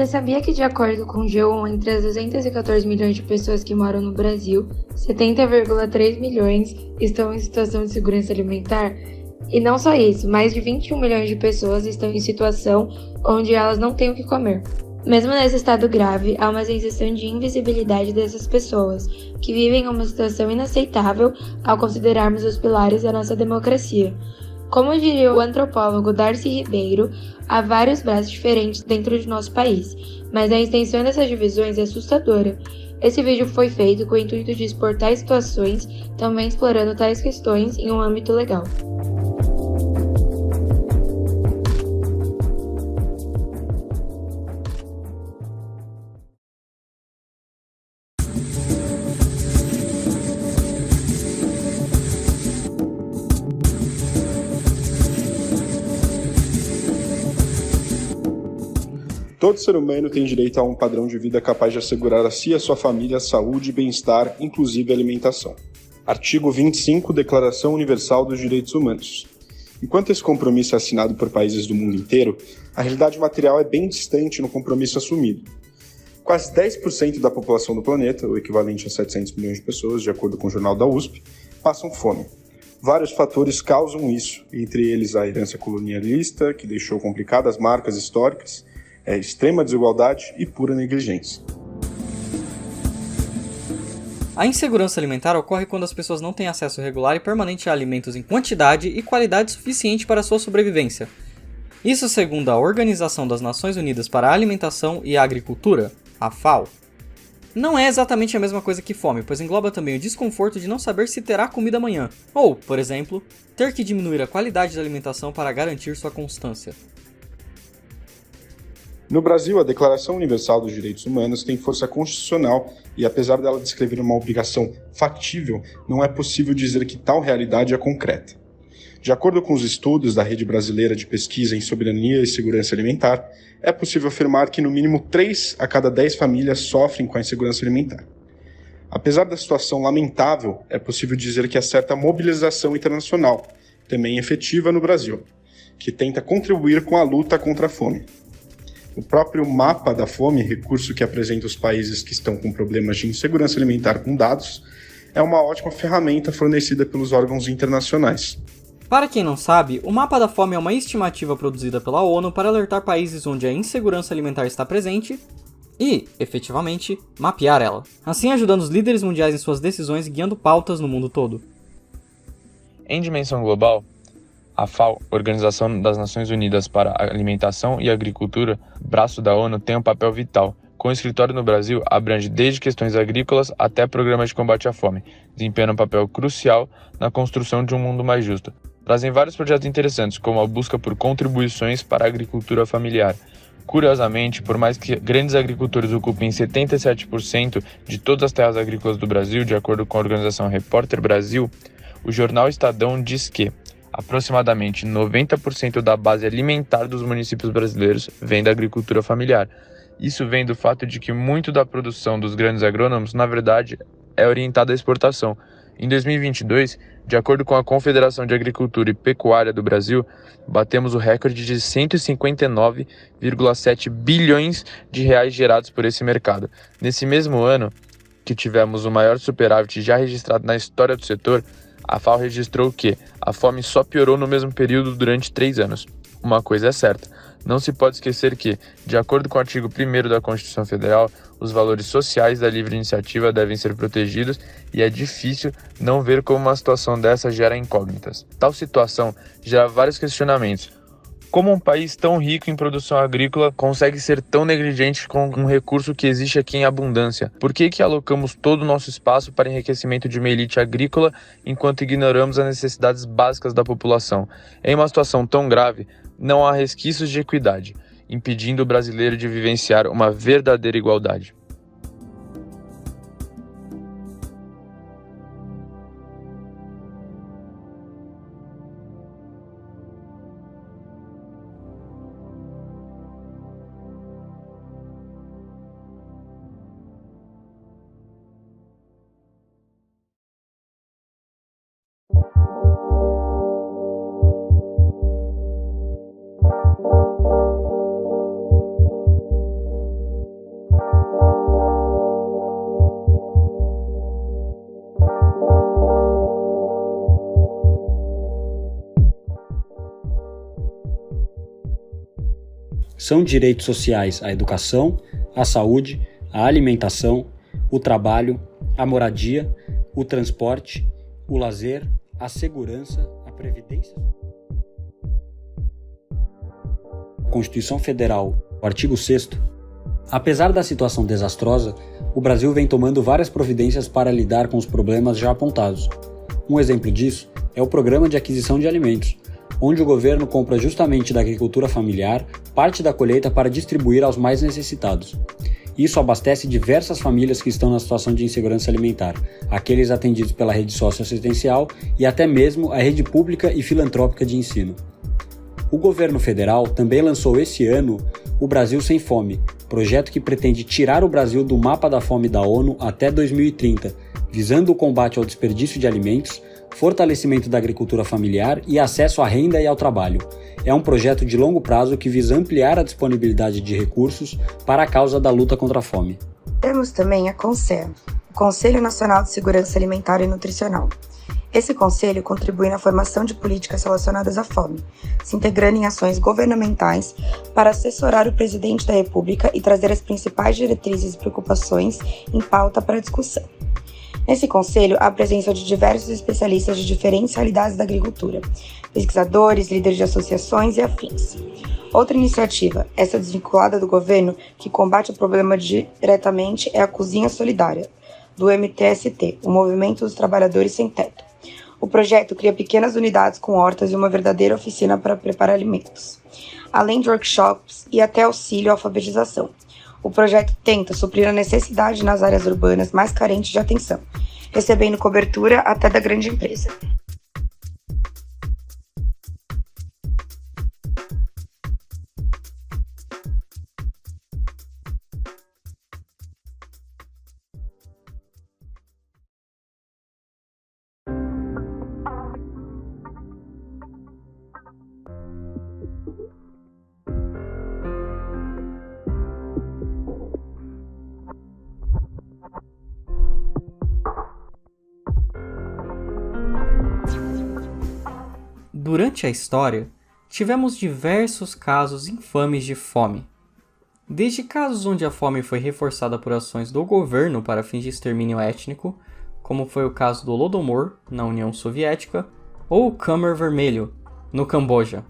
Você sabia que, de acordo com o G1, entre as 214 milhões de pessoas que moram no Brasil, 70,3 milhões estão em situação de segurança alimentar? E não só isso, mais de 21 milhões de pessoas estão em situação onde elas não têm o que comer. Mesmo nesse estado grave, há uma sensação de invisibilidade dessas pessoas, que vivem uma situação inaceitável ao considerarmos os pilares da nossa democracia. Como diria o antropólogo Darcy Ribeiro, há vários braços diferentes dentro de nosso país, mas a extensão dessas divisões é assustadora. Esse vídeo foi feito com o intuito de expor tais situações, também explorando tais questões em um âmbito legal. Todo ser humano tem direito a um padrão de vida capaz de assegurar a si e a sua família saúde, bem-estar, inclusive alimentação. Artigo 25, Declaração Universal dos Direitos Humanos. Enquanto esse compromisso é assinado por países do mundo inteiro, a realidade material é bem distante no compromisso assumido. Quase 10% da população do planeta, o equivalente a 700 milhões de pessoas, de acordo com o jornal da USP, passam fome. Vários fatores causam isso, entre eles a herança colonialista, que deixou complicadas marcas históricas, extrema desigualdade e pura negligência. A insegurança alimentar ocorre quando as pessoas não têm acesso regular e permanente a alimentos em quantidade e qualidade suficiente para sua sobrevivência. Isso segundo a Organização das Nações Unidas para a Alimentação e a Agricultura, a FAO. Não é exatamente a mesma coisa que fome, pois engloba também o desconforto de não saber se terá comida amanhã, ou, por exemplo, ter que diminuir a qualidade da alimentação para garantir sua constância. No Brasil, a Declaração Universal dos Direitos Humanos tem força constitucional e, apesar dela descrever uma obrigação factível, não é possível dizer que tal realidade é concreta. De acordo com os estudos da Rede Brasileira de Pesquisa em Soberania e Segurança Alimentar, é possível afirmar que no mínimo 3 a cada 10 famílias sofrem com a insegurança alimentar. Apesar da situação lamentável, é possível dizer que há certa mobilização internacional, também efetiva no Brasil, que tenta contribuir com a luta contra a fome. O próprio Mapa da Fome, recurso que apresenta os países que estão com problemas de insegurança alimentar com dados, é uma ótima ferramenta fornecida pelos órgãos internacionais. Para quem não sabe, o Mapa da Fome é uma estimativa produzida pela ONU para alertar países onde a insegurança alimentar está presente e, efetivamente, mapear ela, assim ajudando os líderes mundiais em suas decisões e guiando pautas no mundo todo. Em dimensão global, a FAO, Organização das Nações Unidas para a Alimentação e Agricultura, braço da ONU, tem um papel vital. Com o escritório no Brasil, abrange desde questões agrícolas até programas de combate à fome, desempenhando um papel crucial na construção de um mundo mais justo. Trazem vários projetos interessantes, como a busca por contribuições para a agricultura familiar. Curiosamente, por mais que grandes agricultores ocupem 77% de todas as terras agrícolas do Brasil, de acordo com a organização Repórter Brasil, o jornal Estadão diz que aproximadamente 90% da base alimentar dos municípios brasileiros vem da agricultura familiar. Isso vem do fato de que muito da produção dos grandes agrônomos, na verdade, é orientada à exportação. Em 2022, de acordo com a Confederação de Agricultura e Pecuária do Brasil, batemos o recorde de 159,7 bilhões de reais gerados por esse mercado. Nesse mesmo ano, que tivemos o maior superávit já registrado na história do setor, a FAO registrou que a fome só piorou no mesmo período durante 3 anos. Uma coisa é certa, não se pode esquecer que, de acordo com o artigo 1º da Constituição Federal, os valores sociais da livre iniciativa devem ser protegidos e é difícil não ver como uma situação dessa gera incógnitas. Tal situação gera vários questionamentos. Como um país tão rico em produção agrícola consegue ser tão negligente com um recurso que existe aqui em abundância? Por que alocamos todo o nosso espaço para enriquecimento de uma elite agrícola enquanto ignoramos as necessidades básicas da população? Em uma situação tão grave, não há resquícios de equidade, impedindo o brasileiro de vivenciar uma verdadeira igualdade. são direitos sociais à educação, à saúde, à alimentação, o trabalho, a moradia, o transporte, o lazer, a segurança, a previdência. Constituição Federal, o artigo 6º, apesar da situação desastrosa, o Brasil vem tomando várias providências para lidar com os problemas já apontados. Um exemplo disso é o Programa de Aquisição de Alimentos, onde o governo compra justamente da agricultura familiar parte da colheita para distribuir aos mais necessitados. Isso abastece diversas famílias que estão na situação de insegurança alimentar, aqueles atendidos pela rede socioassistencial e até mesmo a rede pública e filantrópica de ensino. O governo federal também lançou esse ano o Brasil Sem Fome, projeto que pretende tirar o Brasil do mapa da fome da ONU até 2030, visando o combate ao desperdício de alimentos, fortalecimento da agricultura familiar e acesso à renda e ao trabalho. É um projeto de longo prazo que visa ampliar a disponibilidade de recursos para a causa da luta contra a fome. Temos também a CONSEA, o Conselho Nacional de Segurança Alimentar e Nutricional. Esse conselho contribui na formação de políticas relacionadas à fome, se integrando em ações governamentais para assessorar o presidente da República e trazer as principais diretrizes e preocupações em pauta para discussão. Nesse conselho, há a presença de diversos especialistas de diferentes realidades da agricultura, pesquisadores, líderes de associações e afins. Outra iniciativa, essa desvinculada do governo, que combate o problema diretamente, é a Cozinha Solidária, do MTST, o Movimento dos Trabalhadores Sem Teto. O projeto cria pequenas unidades com hortas e uma verdadeira oficina para preparar alimentos, além de workshops e até auxílio à alfabetização. O projeto tenta suprir a necessidade nas áreas urbanas mais carentes de atenção, recebendo cobertura até da grande empresa. Durante a história, tivemos diversos casos infames de fome. Desde casos onde a fome foi reforçada por ações do governo para fins de extermínio étnico, como foi o caso do Holodomor, na União Soviética, ou o Khmer Vermelho, no Camboja,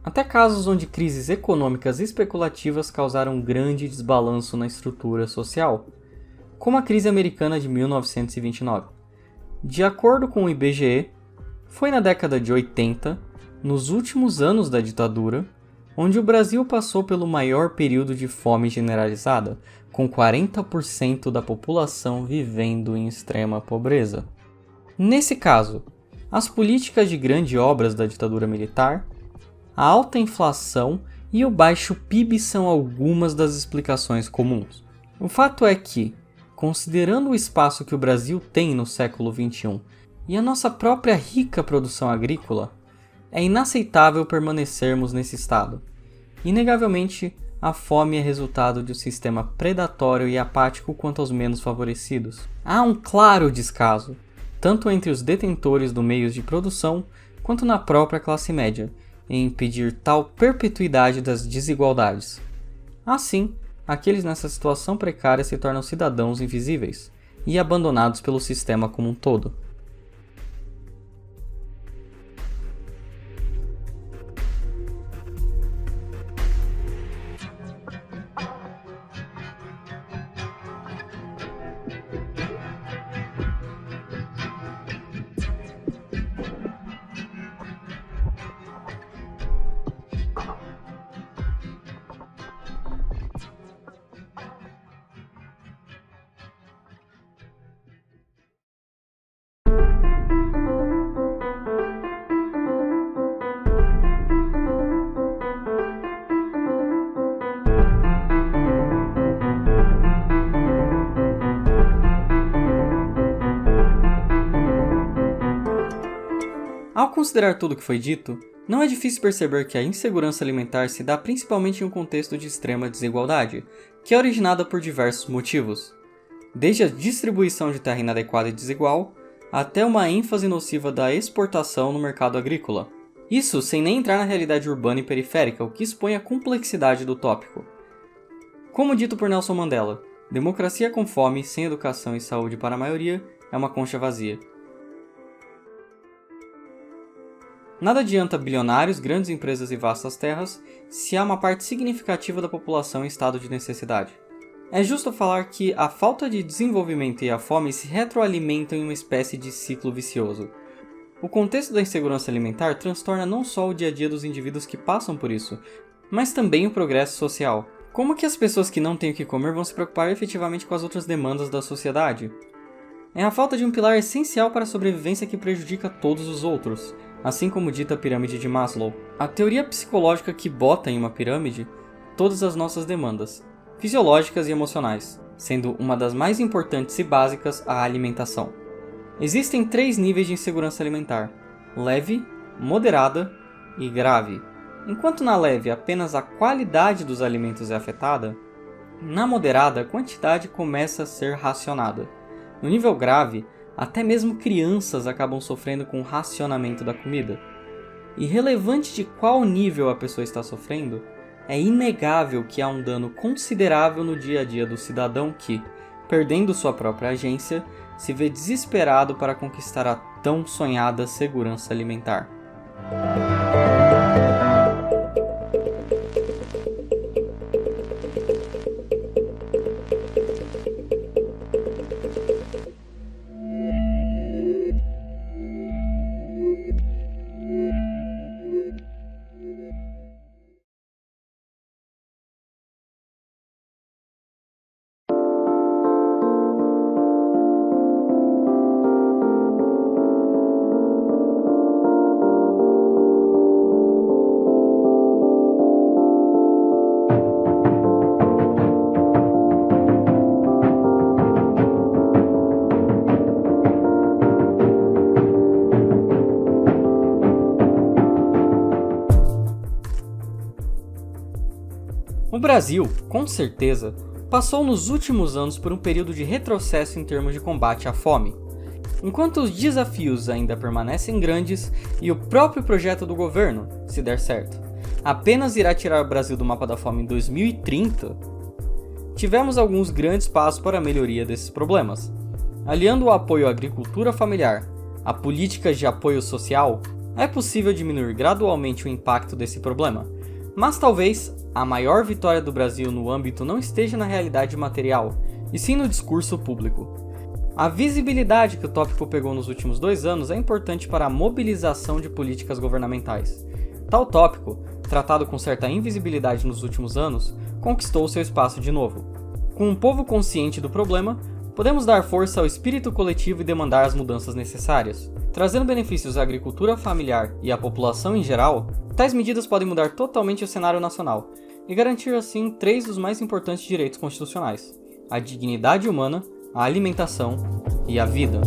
até casos onde crises econômicas especulativas causaram um grande desbalanço na estrutura social, como a crise americana de 1929. De acordo com o IBGE, foi na década de 80, nos últimos anos da ditadura, onde o Brasil passou pelo maior período de fome generalizada, com 40% da população vivendo em extrema pobreza. Nesse caso, as políticas de grandes obras da ditadura militar, a alta inflação e o baixo PIB são algumas das explicações comuns. O fato é que, considerando o espaço que o Brasil tem no século XXI e a nossa própria rica produção agrícola, é inaceitável permanecermos nesse estado. Inegavelmente, a fome é resultado de um sistema predatório e apático quanto aos menos favorecidos. Há um claro descaso, tanto entre os detentores dos meios de produção, quanto na própria classe média, em impedir tal perpetuidade das desigualdades. Assim, aqueles nessa situação precária se tornam cidadãos invisíveis e abandonados pelo sistema como um todo. Ao considerar tudo o que foi dito, não é difícil perceber que a insegurança alimentar se dá principalmente em um contexto de extrema desigualdade, que é originada por diversos motivos, desde a distribuição de terra inadequada e desigual, até uma ênfase nociva da exportação no mercado agrícola. Isso sem nem entrar na realidade urbana e periférica, o que expõe a complexidade do tópico. Como dito por Nelson Mandela, democracia com fome, sem educação e saúde para a maioria, é uma concha vazia. Nada adianta bilionários, grandes empresas e vastas terras se há uma parte significativa da população em estado de necessidade. É justo falar que a falta de desenvolvimento e a fome se retroalimentam em uma espécie de ciclo vicioso. O contexto da insegurança alimentar transtorna não só o dia a dia dos indivíduos que passam por isso, mas também o progresso social. Como que as pessoas que não têm o que comer vão se preocupar efetivamente com as outras demandas da sociedade? É a falta de um pilar essencial para a sobrevivência que prejudica todos os outros, assim como dita a pirâmide de Maslow. A teoria psicológica que bota em uma pirâmide todas as nossas demandas, fisiológicas e emocionais, sendo uma das mais importantes e básicas a alimentação. Existem 3 níveis de insegurança alimentar: leve, moderada e grave. Enquanto na leve apenas a qualidade dos alimentos é afetada, na moderada a quantidade começa a ser racionada. No nível grave, até mesmo crianças acabam sofrendo com o racionamento da comida. Irrelevante de qual nível a pessoa está sofrendo, é inegável que há um dano considerável no dia a dia do cidadão que, perdendo sua própria agência, se vê desesperado para conquistar a tão sonhada segurança alimentar. O Brasil, com certeza, passou nos últimos anos por um período de retrocesso em termos de combate à fome. Enquanto os desafios ainda permanecem grandes e o próprio projeto do governo, se der certo, apenas irá tirar o Brasil do mapa da fome em 2030, tivemos alguns grandes passos para a melhoria desses problemas. Aliando o apoio à agricultura familiar a políticas de apoio social, é possível diminuir gradualmente o impacto desse problema, mas talvez a maior vitória do Brasil no âmbito não esteja na realidade material, e sim no discurso público. A visibilidade que o tópico pegou nos últimos 2 anos é importante para a mobilização de políticas governamentais. Tal tópico, tratado com certa invisibilidade nos últimos anos, conquistou seu espaço de novo. Com um povo consciente do problema, podemos dar força ao espírito coletivo e demandar as mudanças necessárias. Trazendo benefícios à agricultura familiar e à população em geral, tais medidas podem mudar totalmente o cenário nacional e garantir assim 3 dos mais importantes direitos constitucionais: a dignidade humana, a alimentação e a vida.